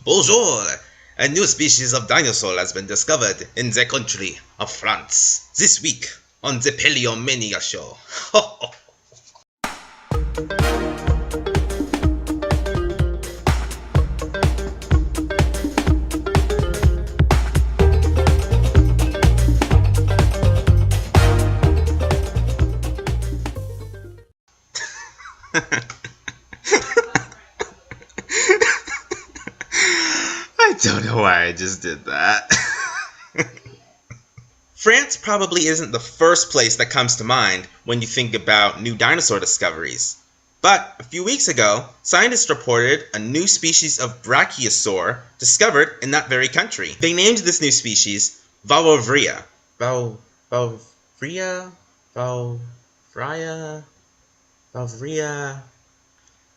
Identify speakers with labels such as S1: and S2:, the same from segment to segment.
S1: Bonjour! A new species of dinosaur has been discovered in the country of France this week on the PaleoMania show. I don't know why I just did that. France probably isn't the first place that comes to mind when you think about new dinosaur discoveries. But a few weeks ago, scientists reported a new species of brachiosaur discovered in that very country. They named this new species Vouivria. Vouivria.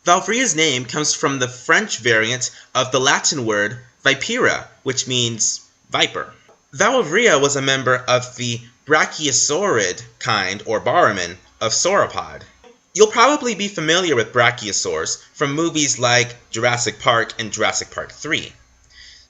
S1: Vouvria's name comes from the French variant of the Latin word vipera, which means viper. Vouivria was a member of the brachiosaurid kind, or barramin, of sauropod. You'll probably be familiar with brachiosaurs from movies like Jurassic Park and Jurassic Park 3.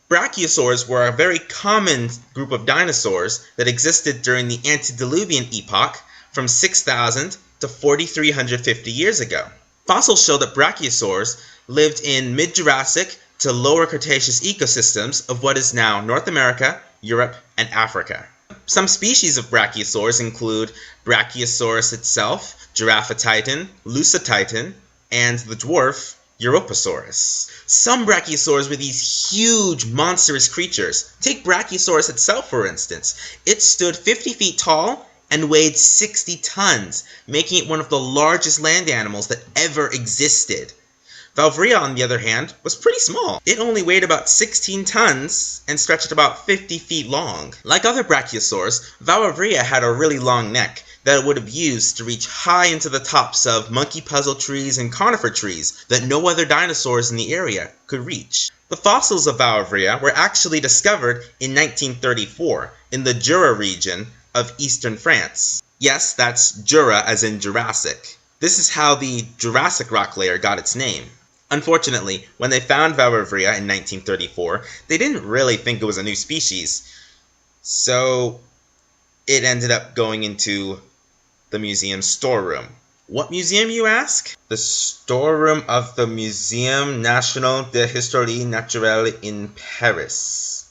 S1: Brachiosaurs were a very common group of dinosaurs that existed during the antediluvian epoch from 6,000 to 4,350 years ago. Fossils show that brachiosaurs lived in mid-Jurassic to lower Cretaceous ecosystems of what is now North America, Europe, and Africa. Some species of brachiosaurs include Brachiosaurus itself, Giraffatitan, Lucititan, and the dwarf Europasaurus. Some brachiosaurs were these huge, monstrous creatures. Take Brachiosaurus itself, for instance. It stood 50 feet tall and weighed 60 tons, making it one of the largest land animals that ever existed. Vouivria, on the other hand, was pretty small. It only weighed about 16 tons and stretched about 50 feet long. Like other brachiosaurs, Vouivria had a really long neck that it would have used to reach high into the tops of monkey puzzle trees and conifer trees that no other dinosaurs in the area could reach. The fossils of Vouivria were actually discovered in 1934 in the Jura region of eastern France. Yes, that's Jura as in Jurassic. This is how the Jurassic rock layer got its name. Unfortunately, when they found Vouivria in 1934, they didn't really think it was a new species, so it ended up going into the museum's storeroom. What museum, you ask? The storeroom of the Muséum National de Histoire Naturelle in Paris.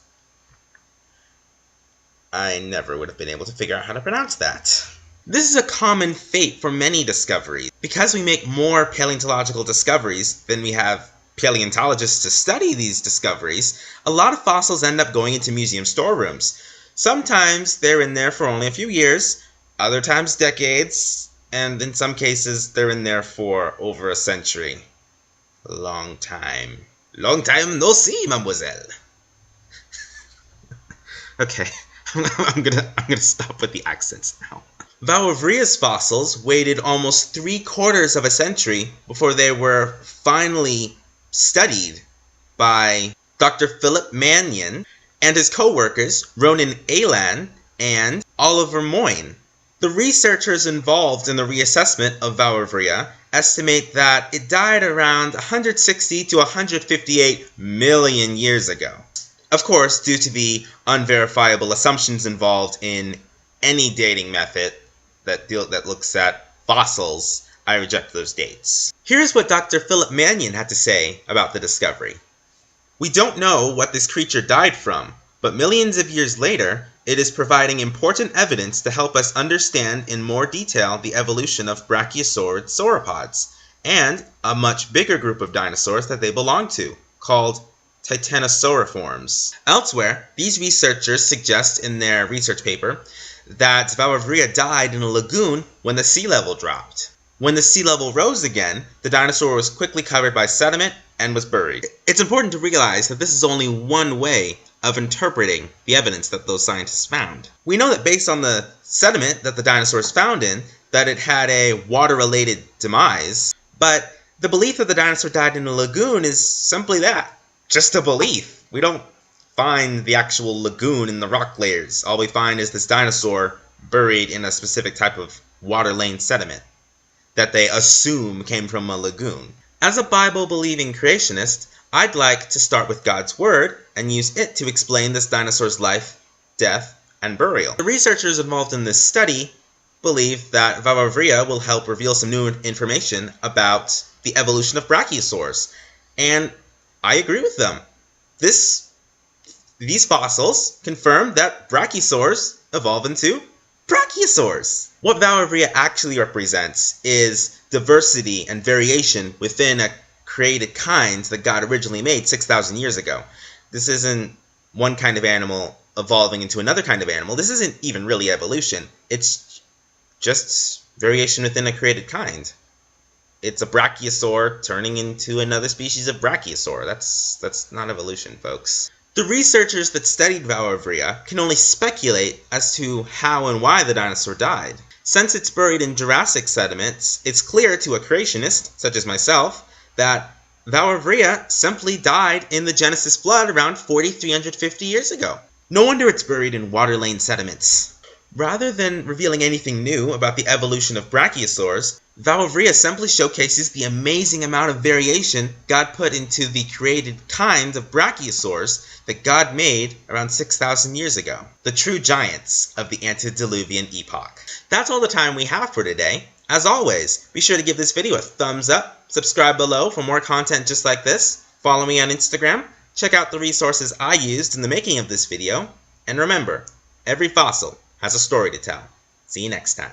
S1: I never would have been able to figure out how to pronounce that. This is a common fate for many discoveries. Because we make more paleontological discoveries than we have paleontologists to study these discoveries, a lot of fossils end up going into museum storerooms. Sometimes they're in there for only a few years, other times decades, and in some cases they're in there for over a century. Long time. Long time no see, mademoiselle. Okay, I'm gonna stop with the accents now. Vouivria's fossils waited almost 3/4 of a century before they were finally studied by Dr. Philip Mannion and his co-workers Ronan Alan and Oliver Moyne. The researchers involved in the reassessment of Vouivria estimate that it died around 160 to 158 million years ago. Of course, due to the unverifiable assumptions involved in any dating method that looks at fossils, I reject those dates. Here's what Dr. Philip Mannion had to say about the discovery. We don't know what this creature died from, but millions of years later, it is providing important evidence to help us understand in more detail the evolution of brachiosaurid sauropods, and a much bigger group of dinosaurs that they belong to, called titanosauriforms. Elsewhere, these researchers suggest in their research paper that Vouivria died in a lagoon when the sea level dropped. When the sea level rose again, the dinosaur was quickly covered by sediment and was buried. It's important to realize that this is only one way of interpreting the evidence that those scientists found. We know that based on the sediment that the dinosaurs found in, that it had a water-related demise, but the belief that the dinosaur died in a lagoon is simply that, just a belief. We don't find the actual lagoon in the rock layers. All we find is this dinosaur buried in a specific type of water-lane sediment that they assume came from a lagoon. As a Bible-believing creationist, I'd like to start with God's Word and use it to explain this dinosaur's life, death, and burial. The researchers involved in this study believe that Vouivria will help reveal some new information about the evolution of brachiosaurs, and I agree with them. These fossils confirm that brachiosaurs evolve into brachiosaurs. What Vouivria actually represents is diversity and variation within a created kind that God originally made 6,000 years ago. This isn't one kind of animal evolving into another kind of animal. This isn't even really evolution. It's just variation within a created kind. It's a brachiosaur turning into another species of brachiosaur. That's not evolution, folks. The researchers that studied Vouivria can only speculate as to how and why the dinosaur died. Since it's buried in Jurassic sediments, it's clear to a creationist, such as myself, that Vouivria simply died in the Genesis flood around 4,350 years ago. No wonder it's buried in water-lane sediments. Rather than revealing anything new about the evolution of brachiosaurs, Vouivria simply showcases the amazing amount of variation God put into the created kinds of brachiosaurs that God made around 6,000 years ago. The true giants of the antediluvian epoch. That's all the time we have for today. As always, be sure to give this video a thumbs up, subscribe below for more content just like this, follow me on Instagram, check out the resources I used in the making of this video, and remember, every fossil has a story to tell. See you next time.